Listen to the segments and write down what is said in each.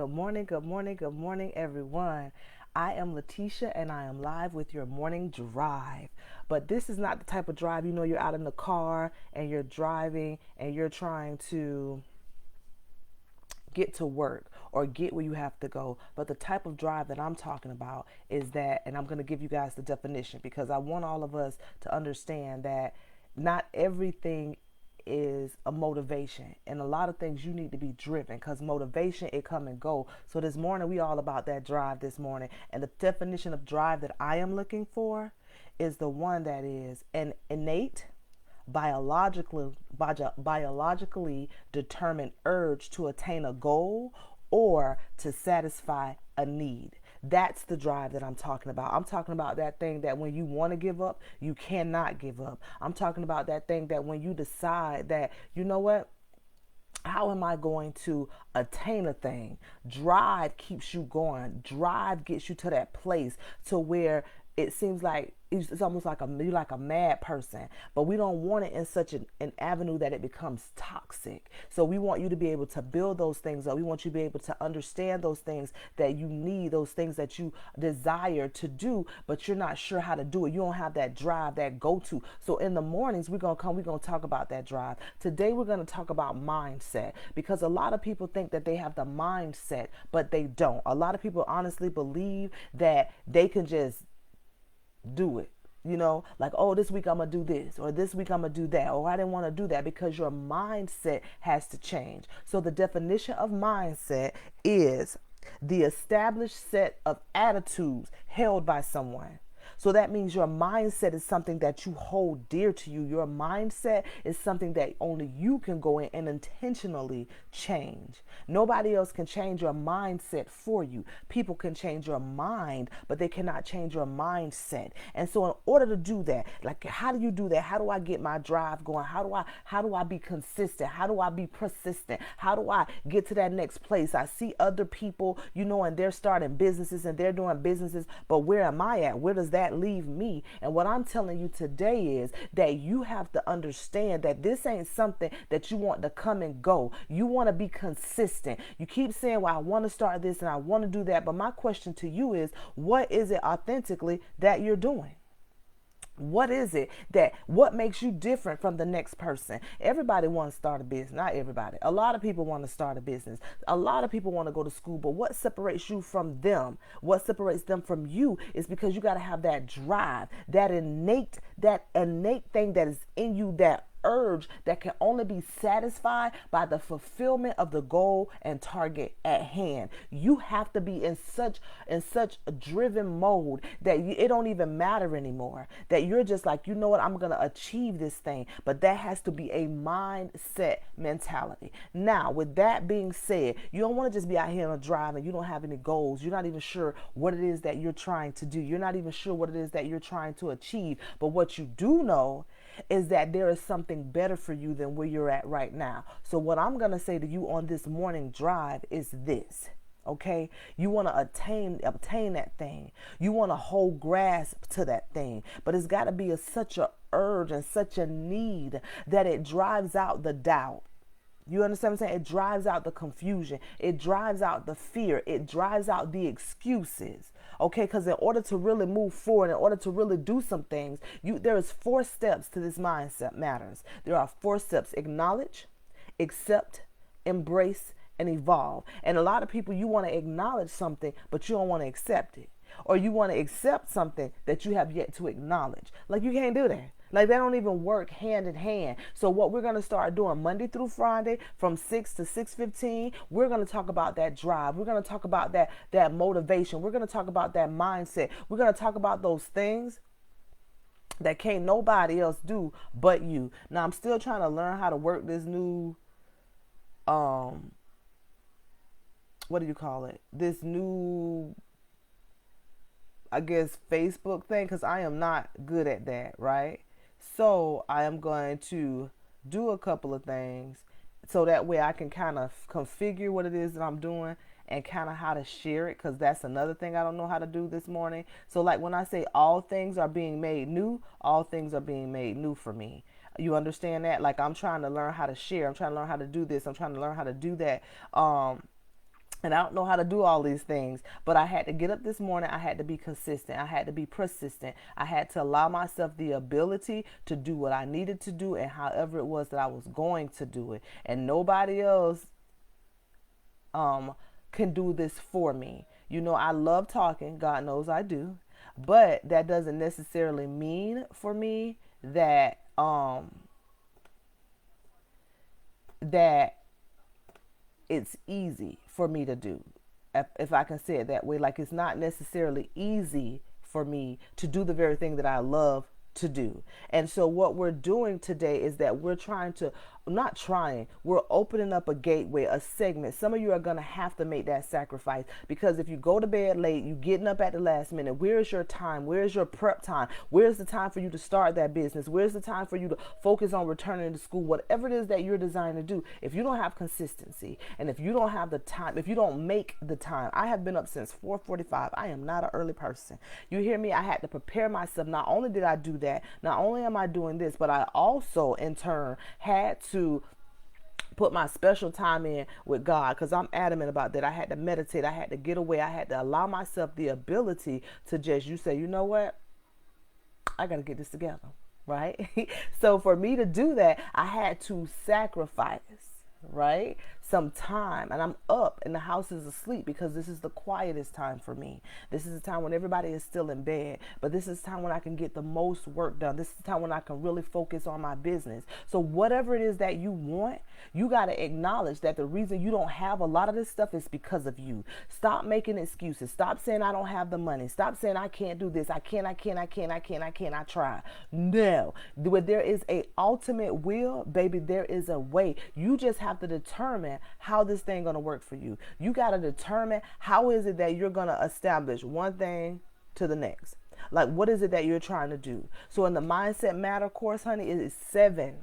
Good morning, good morning, everyone. I am Latisha and I am live with your morning drive. But this is not the type of drive, you're out in the car and you're driving and you're trying to get to work or get where you have to go. But the type of drive that I'm talking about is that, and I'm going to give you guys the definition because I want all of us to understand that not everything is a motivation, and a lot of things you need to be driven because motivation, it come and go. So this morning we all about that drive this morning, and the definition of drive that I am looking for is the one that is an innate, biologically determined urge to attain a goal or to satisfy a need. That's the drive that I'm talking about. I'm talking about that thing that when you want to give up, you cannot give up. I'm talking about that thing that when you decide that, you know what, how am I going to attain a thing? Drive keeps you going. Drive gets you to that place to where it seems like it's almost like you're like a mad person, but we don't want it in such an avenue that it becomes toxic. So we want you to be able to build those things up. We want you to be able to understand those things that you need, those things that you desire to do, but you're not sure how to do it. You don't have that drive, that go-to. So in the mornings, we're going to talk about that drive. Today, we're going to talk about mindset because a lot of people think that they have the mindset, but they don't. A lot of people honestly believe that they can just do it, like, oh, this week I'm gonna do this, or this week I'm gonna do that, or I didn't want to do that, because your mindset has to change. So the definition of mindset is the established set of attitudes held by someone. So that means your mindset is something that you hold dear to you. Your mindset is something that only you can go in and intentionally change. Nobody else can change your mindset for you. People can change your mind, but they cannot change your mindset. And so in order to do that, like, how do you do that? How do I get my drive going? How do I be consistent? How do I be persistent? How do I get to that next place? I see other people, and they're starting businesses and they're doing businesses, but where am I at? Where does that leave me? And what I'm telling you today is that you have to understand that this ain't something that you want to come and go. You want to be consistent. You keep saying, well, I want to start this and I want to do that. But my question to you is, what is it authentically that you're doing? What is it what makes you different from the next person? Everybody wants to start a business. Not everybody. A lot of people want to start a business. A lot of people want to go to school, but what separates you from them? What separates them from you is because you got to have that drive, that innate thing that is in you, that urge that can only be satisfied by the fulfillment of the goal and target at hand. You have to be in such a driven mode that it don't even matter anymore, that you're just like, you know what, I'm gonna achieve this thing. But that has to be a mindset mentality. Now, with that being said, you don't want to just be out here on a drive and you don't have any goals. You're not even sure what it is that you're trying to do. You're not even sure what it is that you're trying to achieve. But what you do know is that there is something better for you than where you're at right now. So what I'm going to say to you on this morning drive is this. Okay, you want to obtain that thing. You want to hold grasp to that thing, but it's got to be such a urge and such a need that it drives out the doubt. You understand what I'm saying? It drives out the confusion. It drives out the fear. It drives out the excuses. Okay, because in order to really move forward, in order to really do some things, there is 4 steps to this mindset matters. There are 4 steps: acknowledge, accept, embrace, and evolve. And a lot of people, you want to acknowledge something, but you don't want to accept it. Or you want to accept something that you have yet to acknowledge. Like, you can't do that. Like, they don't even work hand in hand. So what we're going to start doing Monday through Friday from 6 to 6:15, we're going to talk about that drive. We're going to talk about that motivation. We're going to talk about that mindset. We're going to talk about those things that can't nobody else do but you. Now, I'm still trying to learn how to work this new, what do you call it? This new, I guess, Facebook thing, because I am not good at that, right? So I am going to do a couple of things so that way I can kind of configure what it is that I'm doing and kind of how to share it, because that's another thing I don't know how to do this morning. So like when I say all things are being made new, all things are being made new for me. You understand that? Like, I'm trying to learn how to share. I'm trying to learn how to do this. I'm trying to learn how to do that. And I don't know how to do all these things, but I had to get up this morning. I had to be consistent. I had to be persistent. I had to allow myself the ability to do what I needed to do and however it was that I was going to do it. And nobody else um, can do this for me. You know, I love talking. God knows I do. But that doesn't necessarily mean for me that it's easy for me to do, if I can say it that way. Like, it's not necessarily easy for me to do the very thing that I love to do. And so what we're doing today is that we're trying to, not trying, we're opening up a gateway, a segment. Some of you are going to have to make that sacrifice, because if you go to bed late, you getting up at the last minute, where's your time? Where's your prep time? Where's the time for you to start that business? Where's the time for you to focus on returning to school? Whatever it is that you're designed to do, if you don't have consistency, and if you don't have the time, if you don't make the time. I have been up since 4:45. I am not an early person. You hear me? I had to prepare myself. Not only did I do that, not only am I doing this, but I also in turn had to put my special time in with God, because I'm adamant about that. I had to meditate. I had to get away. I had to allow myself the ability to just, you say, you know what? I got to get this together, right? So for me to do that, I had to sacrifice, right, some time. And I'm up and the house is asleep, because this is the quietest time for me. This is the time when everybody is still in bed, but this is the time when I can get the most work done. This is the time when I can really focus on my business. So whatever it is that you want, you got to acknowledge that the reason you don't have a lot of this stuff is because of you. Stop making excuses. Stop saying I don't have the money. Stop saying I can't do this. I can't. I try. No. When there is a ultimate will, baby, there is a way. You just have to determine how this thing gonna work for you. You got to determine how is it that you're gonna establish one thing to the next. Like, what is it that you're trying to do? So in the Mindset Matter course, honey, it is seven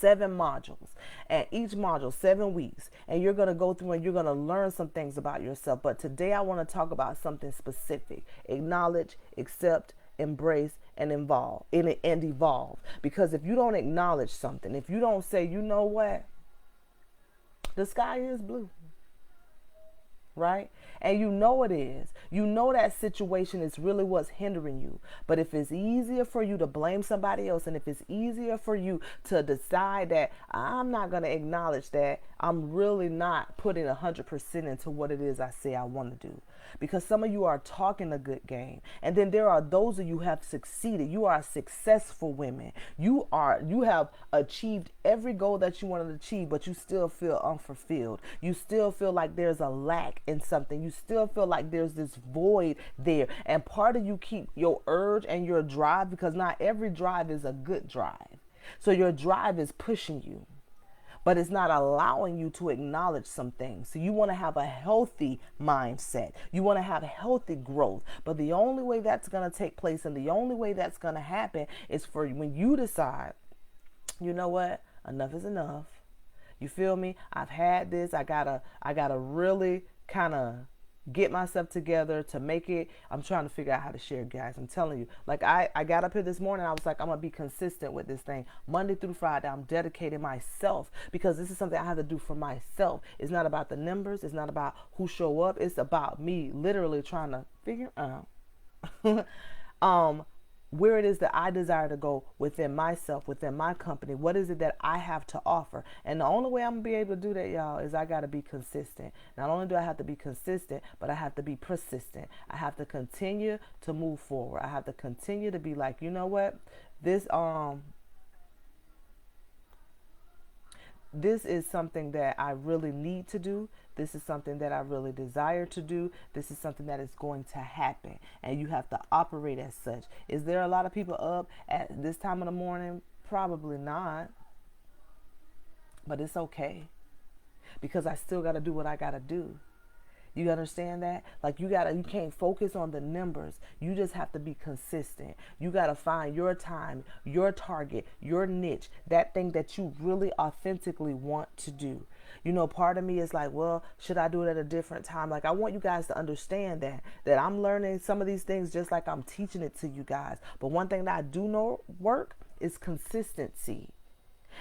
modules, and each module 7 weeks, and you're going to go through and you're going to learn some things about yourself. But today I want to talk about something specific: acknowledge, accept, embrace, and evolve. Because if you don't acknowledge something, if you don't say, you know what, the sky is blue, right? And you know it is. You know that situation is really what's hindering you. But if it's easier for you to blame somebody else, and if it's easier for you to decide that I'm not going to acknowledge that, I'm really not putting 100% into what it is I say I want to do. Because some of you are talking a good game, and then there are those of you who have succeeded. You are successful women. You have achieved every goal that you wanted to achieve, but you still feel unfulfilled. You still feel like there's a lack in something. You still feel like there's this void there, and part of you keep your urge and your drive, because not every drive is a good drive. So your drive is pushing you, but it's not allowing you to acknowledge some things. So you want to have a healthy mindset. You want to have healthy growth. But the only way that's going to take place, and the only way that's going to happen, is for when you decide, you know what, enough is enough. You feel me? I've had this. I gotta really kind of get myself together to make it. I'm trying to figure out how to share, guys. I'm telling you, like, I got up here this morning. I was like, I'm gonna be consistent with this thing Monday through Friday. I'm dedicating myself, because this is something I have to do for myself. It's not about the numbers. It's not about who show up. It's about me literally trying to figure out where it is that I desire to go within myself, within my company. What is it that I have to offer? And the only way I'm going to be able to do that, y'all, is I got to be consistent. Not only do I have to be consistent, but I have to be persistent. I have to continue to move forward. I have to continue to be like, you know what? This is something that I really need to do. This is something that I really desire to do. This is something that is going to happen. And you have to operate as such. Is there a lot of people up at this time of the morning? Probably not. But it's okay, because I still got to do what I got to do. You understand that? Like, you can't focus on the numbers. You just have to be consistent. You got to find your time, your target, your niche, that thing that you really authentically want to do. You know, part of me is like, well, should I do it at a different time? Like, I want you guys to understand that I'm learning some of these things just like I'm teaching it to you guys. But one thing that I do know work is consistency.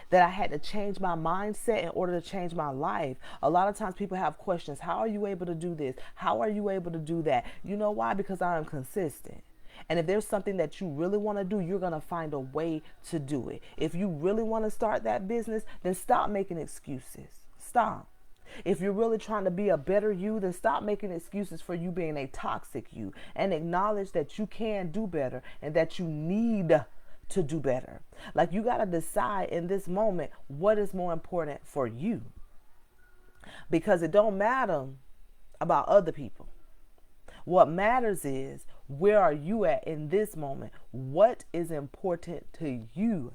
that I had to change my mindset in order to change my life. A lot of times people have questions. How are you able to do this? How are you able to do that? You know why? Because I am consistent. And if there's something that you really want to do, you're going to find a way to do it. If you really want to start that business, then stop making excuses. Stop. If you're really trying to be a better you, then stop making excuses for you being a toxic you, and acknowledge that you can do better and that you need to do better. Like, you got to decide in this moment what is more important for you, because it don't matter about other people. What matters is, where are you at in this moment? What is important to you?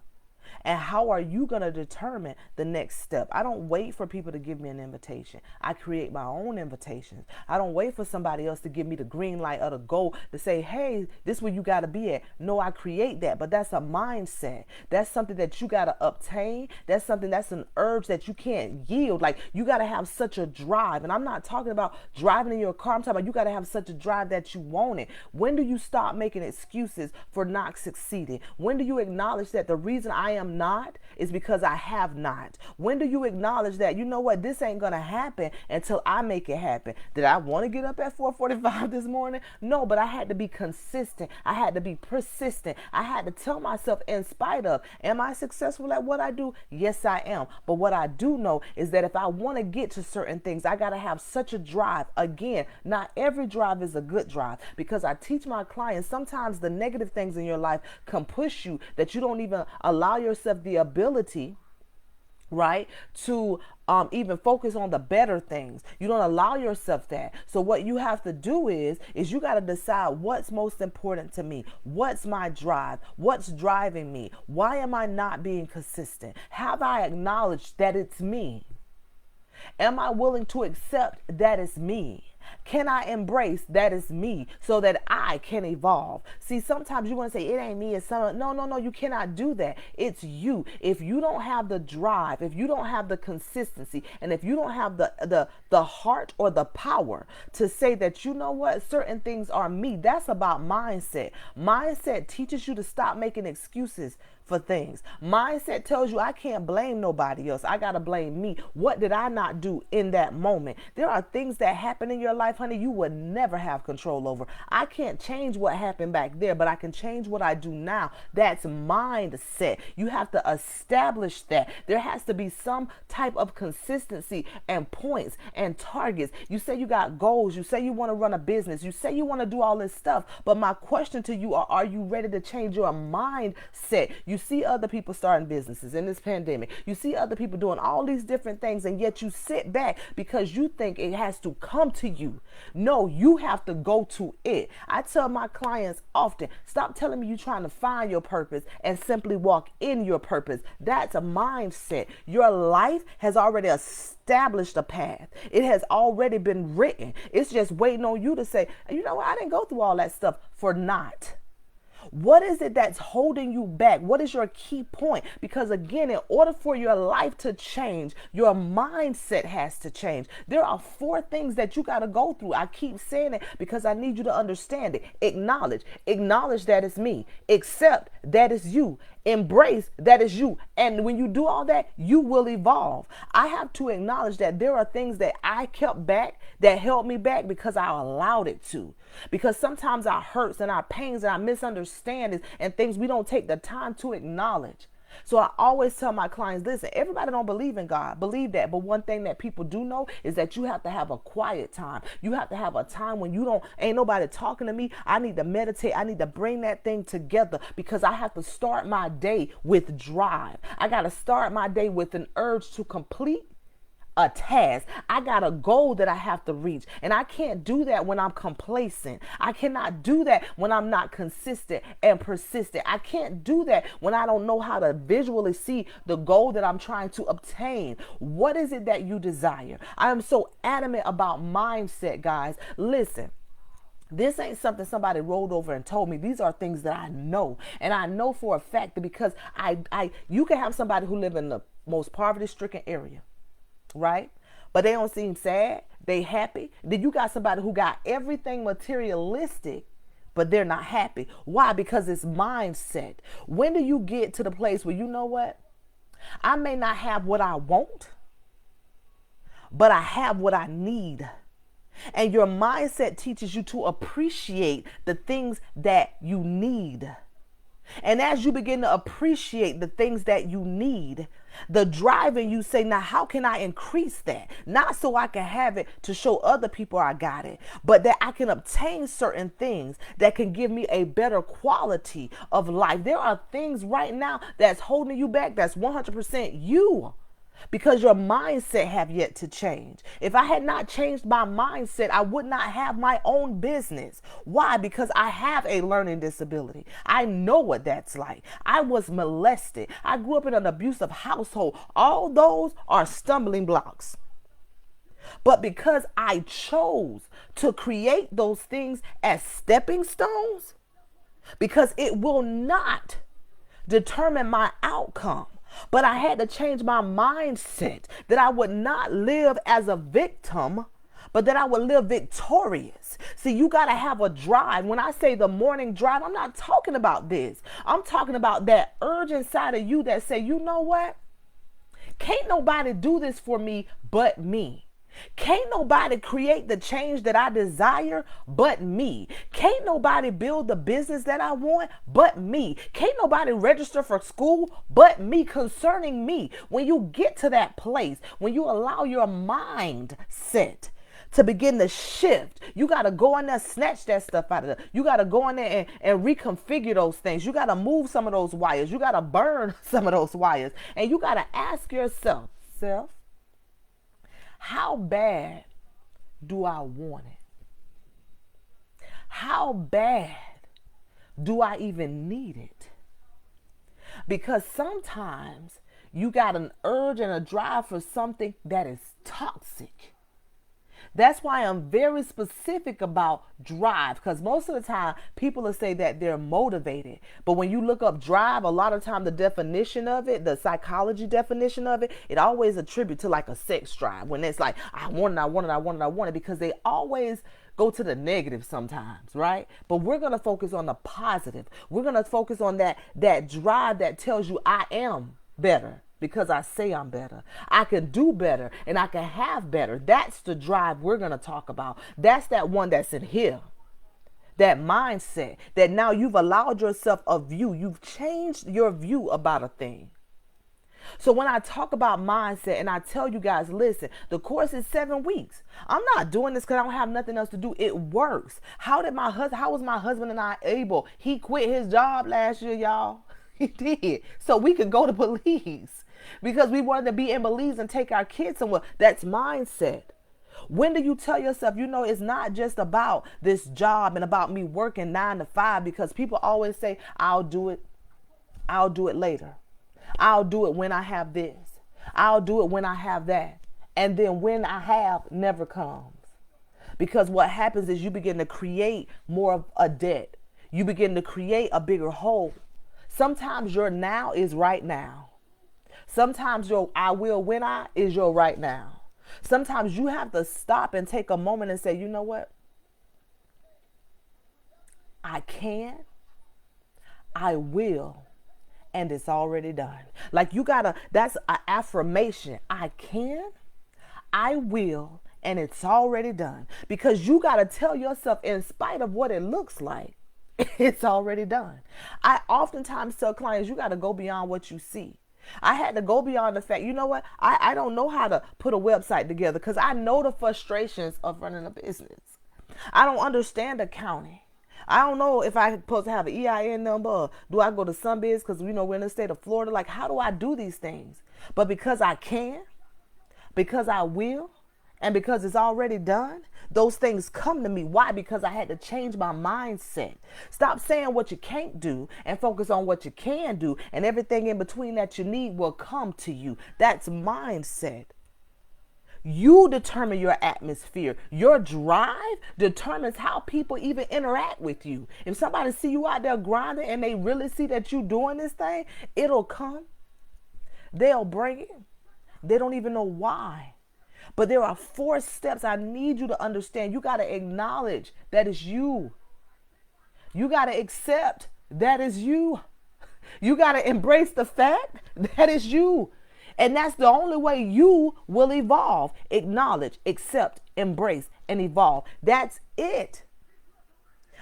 And how are you going to determine the next step? I don't wait for people to give me an invitation. I create my own invitations. I don't wait for somebody else to give me the green light or the go to say, hey, this is where you got to be at. No, I create that. But that's a mindset. That's something that you got to obtain. That's an urge that you can't yield. Like, you got to have such a drive. And I'm not talking about driving in your car. I'm talking about you got to have such a drive that you want it. When do you stop making excuses for not succeeding? When do you acknowledge that the reason I am not is because I have not? When do you acknowledge that, you know what, this ain't gonna happen until I make it happen? Did I want to get up at 4:45 this morning? No, but I had to be consistent. I had to be persistent. I had to tell myself, in spite of, am I successful at what I do? Yes, I am. But what I do know is that if I want to get to certain things, I got to have such a drive. Again, not every drive is a good drive, because I teach my clients sometimes the negative things in your life can push you that you don't even allow yourself the ability, right, to even focus on the better things. You don't allow yourself that. So what you have to do is you got to decide what's most important to me. What's my drive? What's driving me? Why am I not being consistent? Have I acknowledged that it's me? Am I willing to accept that it's me? Can I embrace that it's me so that I can evolve? See, sometimes you want to say, it ain't me, it's someone. No, you cannot do that. It's you. If you don't have the drive, if you don't have the consistency, and if you don't have the heart or the power to say that, you know what, certain things are me, that's about mindset. Mindset teaches you to stop making excuses for things. Mindset tells you, I can't blame nobody else. I got to blame me. What did I not do in that moment? There are things that happen in your life, honey, you would never have control over. I can't change what happened back there, but I can change what I do now. That's mindset. You have to establish that. There has to be some type of consistency and points and targets. You say you got goals. You say you want to run a business. You say you want to do all this stuff. But my question to you are you ready to change your mindset? You see other people starting businesses in this pandemic. You see other people doing all these different things, and yet you sit back because you think it has to come to you. No, you have to go to it. I tell my clients often, stop telling me you're trying to find your purpose and simply walk in your purpose. That's a mindset. Your life has already established a path. It has already been written. It's just waiting on you to say, you know what, I didn't go through all that stuff for naught. What is it that's holding you back? What is your key point? Because again, in order for your life to change, your mindset has to change. There are 4 things that you got to go through. I keep saying it because I need you to understand it. Acknowledge that it's me. Accept that it's you. Embrace that is you. And when you do all that, you will evolve. I have to acknowledge that there are things that I kept back that held me back because I allowed it to. Because sometimes our hurts and our pains and our misunderstandings and things we don't take the time to acknowledge. So I always tell my clients, listen, everybody don't believe in God. Believe that. But one thing that people do know is that you have to have a quiet time. You have to have a time when ain't nobody talking to me. I need to meditate. I need to bring that thing together because I have to start my day with drive. I got to start my day with an urge to complete a task. I got a goal that I have to reach, and I can't do that when I'm complacent. I cannot do that when I'm not consistent and persistent. I can't do that when I don't know how to visually see the goal that I'm trying to obtain. What is it that you desire? I am so adamant about mindset, guys. Listen. This ain't something somebody rolled over and told me. These are things that I know. And I know for a fact that because you can have somebody who live in the most poverty-stricken area, right? But they don't seem sad. They happy. Then you got somebody who got everything materialistic, but they're not happy. Why? Because it's mindset. When do you get to the place where, you know what? I may not have what I want, but I have what I need. And your mindset teaches you to appreciate the things that you need. And as you begin to appreciate the things that you need, the drive in you say, now how can I increase that? Not so I can have it to show other people I got it, but that I can obtain certain things that can give me a better quality of life. There are things right now that's holding you back that's 100% you, because your mindset have yet to change. If I had not changed my mindset, I would not have my own business. Why? Because I have a learning disability. I know what that's like. I was molested. I grew up in an abusive household. All those are stumbling blocks. But because I chose to create those things as stepping stones, because it will not determine my outcome. But I had to change my mindset that I would not live as a victim, but that I would live victorious. See, you got to have a drive. When I say the morning drive, I'm not talking about this. I'm talking about that urge inside of you that say, you know what? Can't nobody do this for me but me. Can't nobody create the change that I desire but me. Can't nobody build the business that I want but me. Can't nobody register for school but me, concerning me. When you get to that place, when you allow your mindset to begin to shift, you got to go in there, snatch that stuff out of there. You got to go in there and reconfigure those things. You got to move some of those wires. You got to burn some of those wires. And you got to ask yourself, how bad do I want it? How bad do I even need it? Because sometimes you got an urge and a drive for something that is toxic. That's why I'm very specific about drive, because most of the time people will say that they're motivated. But when you look up drive, a lot of time the definition of it, the psychology definition of it, it always attributes to like a sex drive. When it's like, I want it, I want it, I want it, I want it, because they always go to the negative sometimes, right? But we're going to focus on the positive. We're going to focus on that drive that tells you I am better. Because I say I'm better. I can do better and I can have better. That's the drive we're going to talk about. That's that one that's in here. That mindset that now you've allowed yourself a view. You've changed your view about a thing. So when I talk about mindset and I tell you guys, listen, the course is 7 weeks. I'm not doing this because I don't have nothing else to do. It works. How was my husband and I able? He quit his job last year, y'all. He did. So we could go to Belize. Because we wanted to be in Belize and take our kids somewhere. That's mindset. When do you tell yourself, you know, it's not just about this job and about me working 9 to 5, because people always say, I'll do it later. I'll do it when I have this. I'll do it when I have that. And then when I have never comes. Because what happens is you begin to create more of a debt. You begin to create a bigger hole. Sometimes your now is right now. Sometimes your I will when I is your right now. Sometimes you have to stop and take a moment and say, you know what? I can, I will, and it's already done. Like that's an affirmation. I can, I will, and it's already done. Because you got to tell yourself, in spite of what it looks like, it's already done. I oftentimes tell clients, you got to go beyond what you see. I had to go beyond the fact, you know what? I don't know how to put a website together because I know the frustrations of running a business. I don't understand accounting. I don't know if I'm supposed to have an EIN number, or do I go to Sunbiz because, you know, we're in the state of Florida. Like, how do I do these things? But because I can, because I will, and because it's already done, those things come to me. Why? Because I had to change my mindset. Stop saying what you can't do and focus on what you can do, and everything in between that you need will come to you. That's mindset. You determine your atmosphere. Your drive determines how people even interact with you. If somebody see you out there grinding and they really see that you doing this thing, it'll come. They'll bring it. They don't even know why. But there are 4 steps I need you to understand. You got to acknowledge that it's you. You got to accept that it's you. You got to embrace the fact that it's you. And that's the only way you will evolve. Acknowledge, accept, embrace, and evolve. That's it.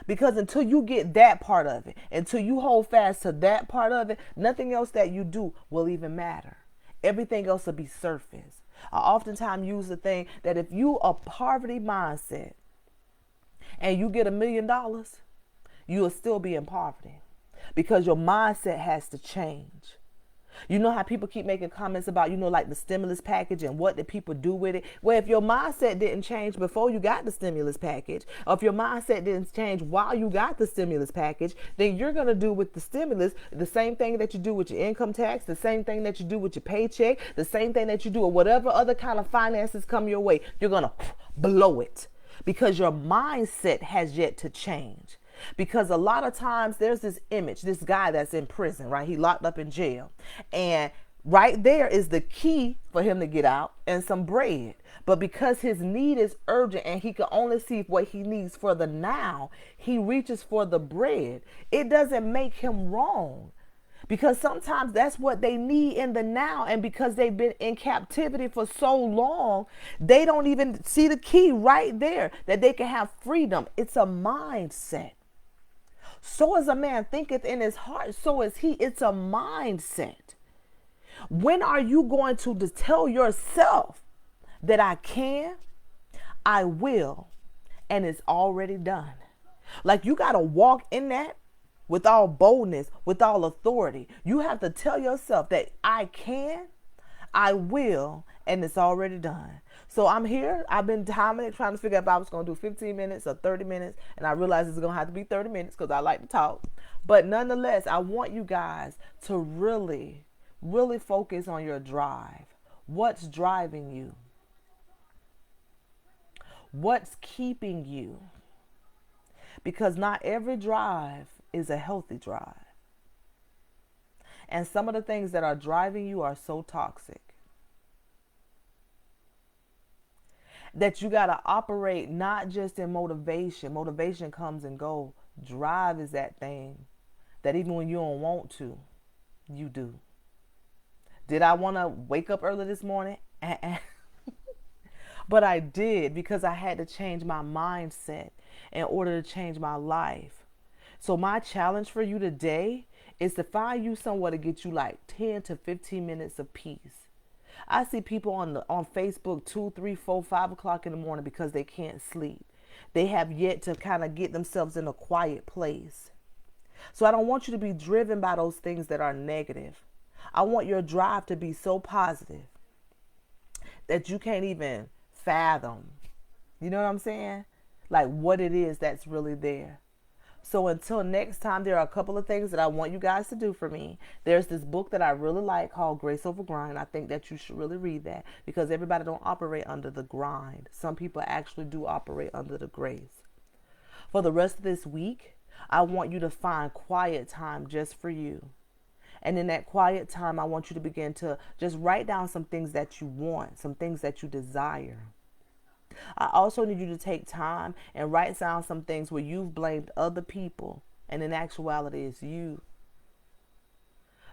Because until you get that part of it, until you hold fast to that part of it, nothing else that you do will even matter. Everything else will be surface. I oftentimes use the thing that if you a poverty mindset and you get $1,000,000, you will still be in poverty because your mindset has to change. You know how people keep making comments about, like the stimulus package and what did people do with it? Well, if your mindset didn't change before you got the stimulus package, or if your mindset didn't change while you got the stimulus package, then you're going to do with the stimulus the same thing that you do with your income tax, the same thing that you do with your paycheck, the same thing that you do with whatever other kind of finances come your way. You're going to blow it because your mindset has yet to change. Because a lot of times there's this image, this guy that's in prison, right? He locked up in jail. And right there is the key for him to get out and some bread. But because his need is urgent and he can only see what he needs for the now, he reaches for the bread. It doesn't make him wrong. Because sometimes that's what they need in the now. And because they've been in captivity for so long, they don't even see the key right there that they can have freedom. It's a mindset. So as a man thinketh in his heart, so is he. It's a mindset. When are you going to tell yourself that I can, I will, and it's already done? Like you got to walk in that with all boldness, with all authority. You have to tell yourself that I can, I will, and it's already done. So I'm here. I've been timing it, trying to figure out if I was going to do 15 minutes or 30 minutes. And I realized it's going to have to be 30 minutes because I like to talk. But nonetheless, I want you guys to really, really focus on your drive. What's driving you? What's keeping you? Because not every drive is a healthy drive. And some of the things that are driving you are so toxic that you got to operate not just in motivation. Motivation comes and goes. Drive is that thing that even when you don't want to, you do. Did I want to wake up early this morning? But I did because I had to change my mindset in order to change my life. So my challenge for you today is to find you somewhere to get you like 10 to 15 minutes of peace. I see people on Facebook 2, 3, 4, 5 o'clock in the morning because they can't sleep. They have yet to kind of get themselves in a quiet place. So I don't want you to be driven by those things that are negative. I want your drive to be so positive that you can't even fathom. You know what I'm saying? Like what it is that's really there. So until next time, there are a couple of things that I want you guys to do for me. There's this book that I really like called Grace Over Grind. I think that you should really read that because everybody don't operate under the grind. Some people actually do operate under the grace. For the rest of this week, I want you to find quiet time just for you. And in that quiet time, I want you to begin to just write down some things that you want, some things that you desire. I also need you to take time and write down some things where you've blamed other people and in actuality it's you.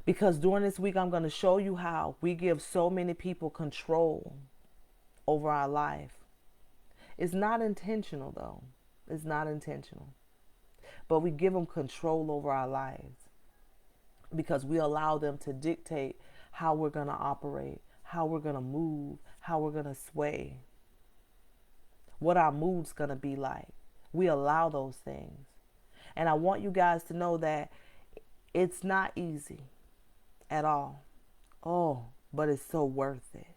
Because during this week I'm going to show you how we give so many people control over our life. It's not intentional though. It's not intentional. But we give them control over our lives because we allow them to dictate how we're going to operate, how we're going to move, how we're going to sway, what our mood's going to be like. We allow those things. And I want you guys to know that it's not easy at all. Oh, but it's so worth it.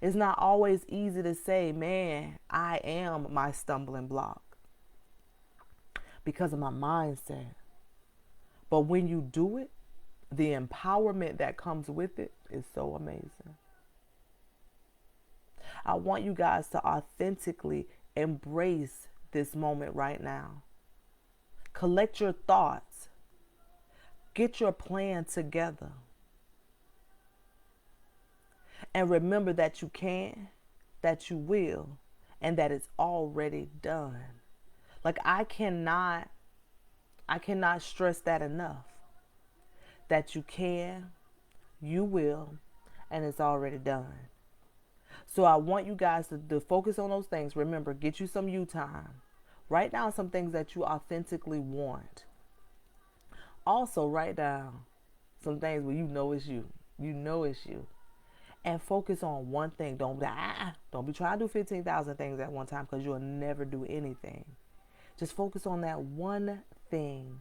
It's not always easy to say, man, I am my stumbling block because of my mindset. But when you do it, the empowerment that comes with it is so amazing. I want you guys to authentically embrace this moment right now. Collect your thoughts. Get your plan together. And remember that you can, that you will, and that it's already done. Like I cannot I cannot stress that enough. That you can, you will, and it's already done. So I want you guys to focus on those things. Remember, get you some you time. Write down some things that you authentically want. Also, write down some things where you know it's you. You know it's you. And focus on one thing. Don't be trying to do 15,000 things at one time, because you'll never do anything. Just focus on that one thing.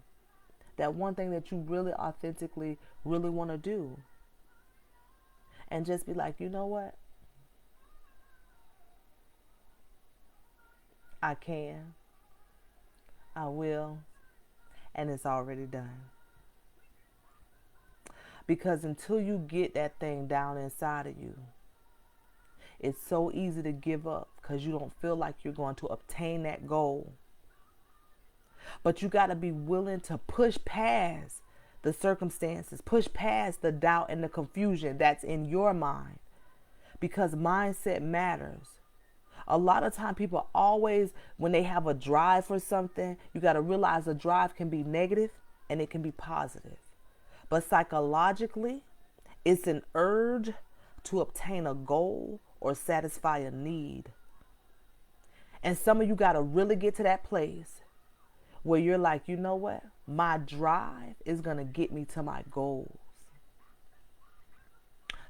That one thing that you really authentically really want to do. And just be like, you know what? I can. I will. And it's already done. Because until you get that thing down inside of you, it's so easy to give up because you don't feel like you're going to obtain that goal. But you got to be willing to push past the circumstances, push past the doubt and the confusion that's in your mind, because mindset matters. A lot of time people always, when they have a drive for something, you got to realize a drive can be negative and it can be positive. But psychologically, it's an urge to obtain a goal or satisfy a need. And some of you got to really get to that place where you're like, you know what? My drive is going to get me to my goals.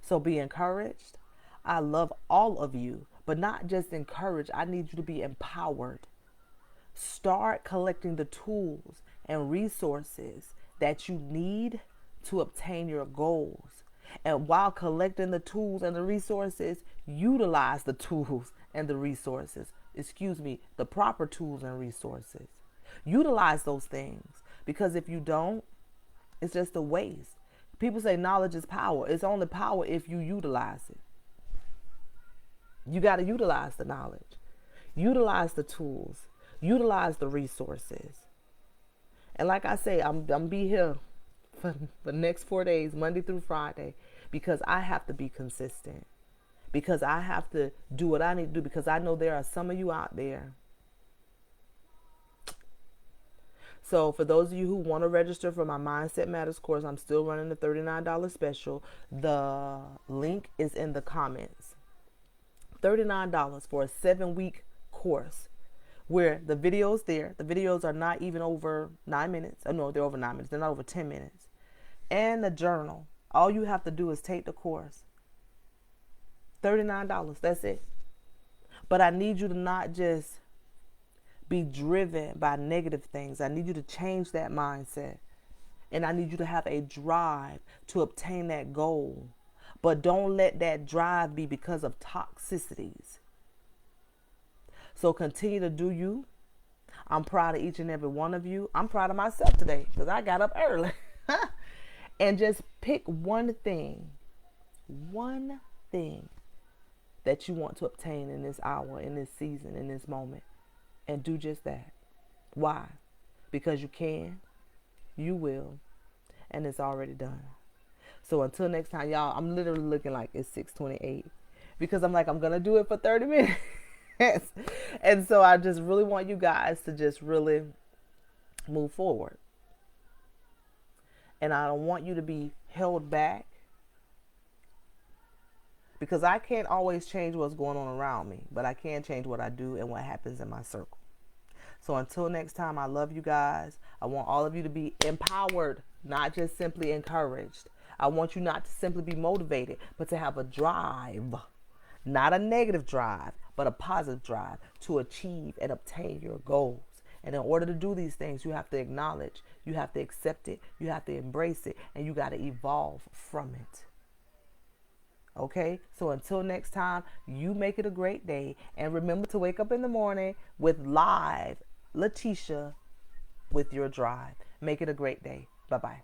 So be encouraged. I love all of you, but not just encouraged. I need you to be empowered. Start collecting the tools and resources that you need to obtain your goals. And while collecting the tools and the resources, utilize the tools and the resources. The proper tools and resources. Utilize those things, because if you don't, it's just a waste. People say knowledge is power. It's only power if you utilize it. You got to utilize the knowledge. Utilize the tools. Utilize the resources. And like I say, I'm be here for the next 4 days, Monday through Friday, because I have to be consistent. Because I have to do what I need to do, because I know there are some of you out there. So for those of you who want to register for my Mindset Matters course, I'm still running the $39 special. The link is in the comments. $39 for a 7-week course where the videos there. The videos are not even over 9 minutes. Oh, no, they're over 9 minutes. They're not over 10 minutes. And the journal. All you have to do is take the course. $39. That's it. But I need you to not just be driven by negative things. I need you to change that mindset. And I need you to have a drive to obtain that goal. But don't let that drive be because of toxicities. So continue to do you. I'm proud of each and every one of you. I'm proud of myself today because I got up early. And just pick one thing that you want to obtain in this hour, in this season, in this moment. And do just that. Why? Because you can, you will, and it's already done. So until next time, y'all, I'm literally looking like it's 6:28 because I'm like, I'm going to do it for 30 minutes. And so I just really want you guys to just really move forward. And I don't want you to be held back, because I can't always change what's going on around me, but I can change what I do and what happens in my circle. So until next time, I love you guys. I want all of you to be empowered, not just simply encouraged. I want you not to simply be motivated, but to have a drive, not a negative drive, but a positive drive to achieve and obtain your goals. And in order to do these things, you have to acknowledge, you have to accept it, you have to embrace it, and you got to evolve from it. Okay, so until next time, you make it a great day. And remember to wake up in the morning with live Latisha with your drive. Make it a great day. Bye-bye.